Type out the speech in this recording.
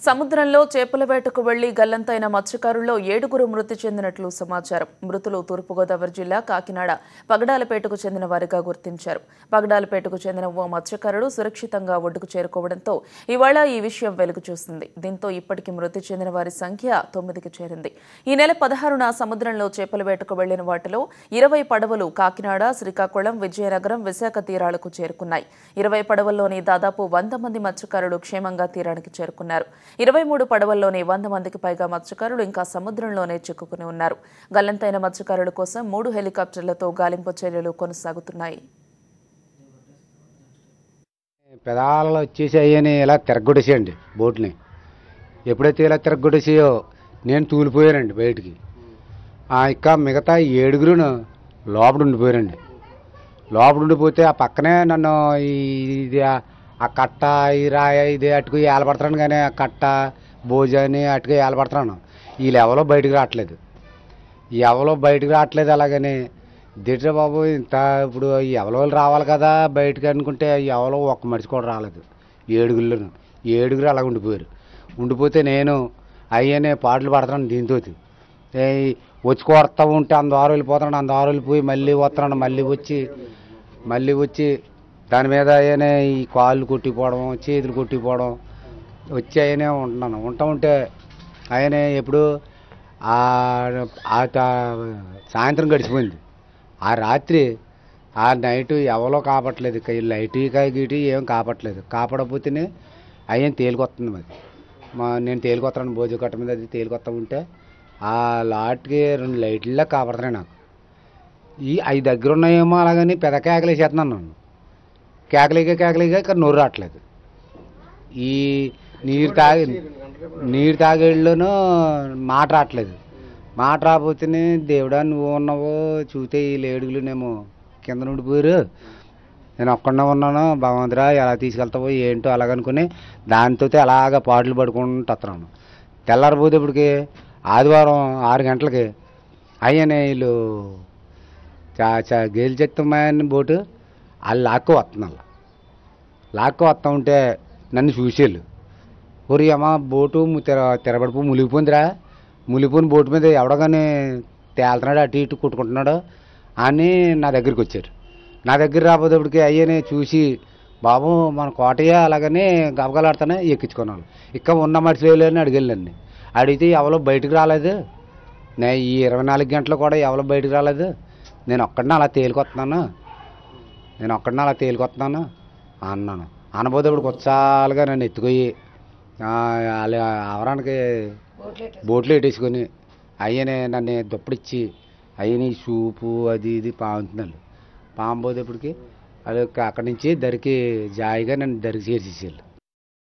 సముద్రంలో చేపల వేటకు వెళ్లి గల్లంతైన మత్స్యకారుల్లో 7గురు మృతి చెందినట్లు సమాచారం. మృతులు తూర్పుగోదావరి జిల్లా కాకినాడ పగడాలపేటకు చెందిన వారిగా గుర్తించారు. పగడాలపేటకు చెందిన ఓ మత్స్యకారుడు సురక్షితంగా ఒడ్డుకు చేరుకోవడంతో ఇవాళ ఈ విషయం వెలుగు చూసింది. దీంతో ఇప్పటికి మృతి చెందిన వారి సంఖ్య 9కి చేరింది. ఈ నెల 16న సముద్రంలో చేపల వేటకు వెళ్లిన వాటిలో 20 పడవలు కాకినాడ, శ్రీకాకుళం, విజయనగరం, విశాఖ తీరాలకు చేరుకున్నాయి. 20 పడవల్లోని దాదాపు 100 మంది మత్స్యకారులు క్షేమంగా తీరానికి చేరుకున్నారు. 23 పడవల్లోని 100 మందికి పైగా మత్స్యకారులు ఇంకా సముద్రంలోనే చిక్కుకుని ఉన్నారు. గల్లంతైన మత్స్యకారుల కోసం 3 హెలికాప్టర్లతో గాలింపు చర్యలు కొనసాగుతున్నాయి. పెదాలలో వచ్చేసి అయ్యని ఇలా తిరగొట్టేసేయండి బోట్ని. ఎప్పుడైతే ఇలా తిరగొట్టేసాయో నేను తూలిపోయానండి బయటికి. ఇంకా మిగతా 7గురును లోపల ఉండిపోయారండి. లోపల ఉండిపోతే ఆ పక్కనే నన్ను ఇది ఆ కట్ట, ఈ రాయ, ఇది అటుకు ఏలపడుతున్నాను. కానీ ఆ కట్ట, భోజని అటుకు ఏలపడుతున్నాను. వీళ్ళు ఎవరో బయటకు రావట్లేదు. అలాగని దిట్ట బాబు ఇంత ఇప్పుడు ఎవరో రావాలి కదా బయటకు అనుకుంటే ఎవరో ఒక్క మనిషి కూడా రాలేదు. 7గురు అలా ఉండిపోతే నేను అయ్యనే పాటలు పడుతున్నాను. దీంతో వచ్చి కొడతా ఉంటే అందరూ వెళ్ళిపోతున్నాడు. అందరూ వెళ్ళిపోయి మళ్ళీ వస్తున్నాను. మళ్ళీ వచ్చి దాని మీద ఆయనే ఈ కాళ్ళు కొట్టిపోవడం, చేతులు కొట్టిపోవడం వచ్చి ఆయనే ఉంటే ఆయనే ఎప్పుడు సాయంత్రం గడిచిపోయింది. ఆ రాత్రి ఆ నైటు ఎవరో కాపట్లేదు. లైట్ గీటి ఏం కాపాడకపోతేనే ఆయన తేలికొస్తుంది. నేను తేలికొస్తాను భోజన కట్ట మీద. అది తేలికొస్తా ఉంటే ఆ లాట్కి 2 లైట్లా కాపాడుతున్నాయి నాకు. అవి దగ్గర ఉన్నాయేమో అలాగని పెద్ద కేకలేసేస్తున్నాను. నన్ను కేకలేక ఇక్కడ నోరు రావట్లేదు. ఈ నీరు తాగేళ్ళలోనూ మాట రావట్లేదు. మాట రాకపోతేనే దేవుడా నువ్వు ఉన్నావో చూస్తే ఈ 7గురునేమో కింద ఉండిపోయారు. నేను ఒక్కడనే ఉన్నాను. భగవంతుడా ఎలా తీసుకెళ్తావో ఏంటో అలాగనుకుని దాంతో అలాగ పాటలు పడుకుంటూ వస్తున్నాను. తెల్లారిపోతేప్పటికి ఆదివారం 6 గంటలకి అయ్యనే వీళ్ళు గేలిచెత్తమ్మాయని బోటు వాళ్ళు లాక్కు వస్తా ఉంటే నన్ను చూసేళ్ళు. ఒరి అమ్మ బోటు తెరబడిపో ములిగిపోయిన బోటు మీద ఎవడగానే తేలుతున్నాడు, అటు ఇటు కొట్టుకుంటున్నాడు అని నా దగ్గరికి వచ్చారు. నా దగ్గర రాబోయేప్పటికి అయ్యనే చూసి బాబు మన కోటయ్య అలాగని గబగలాడుతానే ఎక్కించుకున్నాను. ఇంకా ఉన్న మనుషులు అని అడిగేళ్ళండి. అడిగితే ఎవరో బయటకు రాలేదు. ఈ 24 గంటలు కూడా ఎవరో బయటకు రాలేదు. నేను ఒక్కడనే అలా తేలికొస్తున్నాను అన్నాను. అనబోతే ఇప్పుడు కొచ్చాలుగా నన్ను ఎత్తుకొని అవరానికి బోట్లు పెట్టేసుకొని అయ్యనే నన్ను దుప్పడిచ్చి అయ్యని సూపు అది ఇది పాముతున్నాను. పాంపోతేప్పటికి అది అక్కడి నుంచి దరికి జాయిగా నన్ను దరికి చేర్చేసేళ్ళు.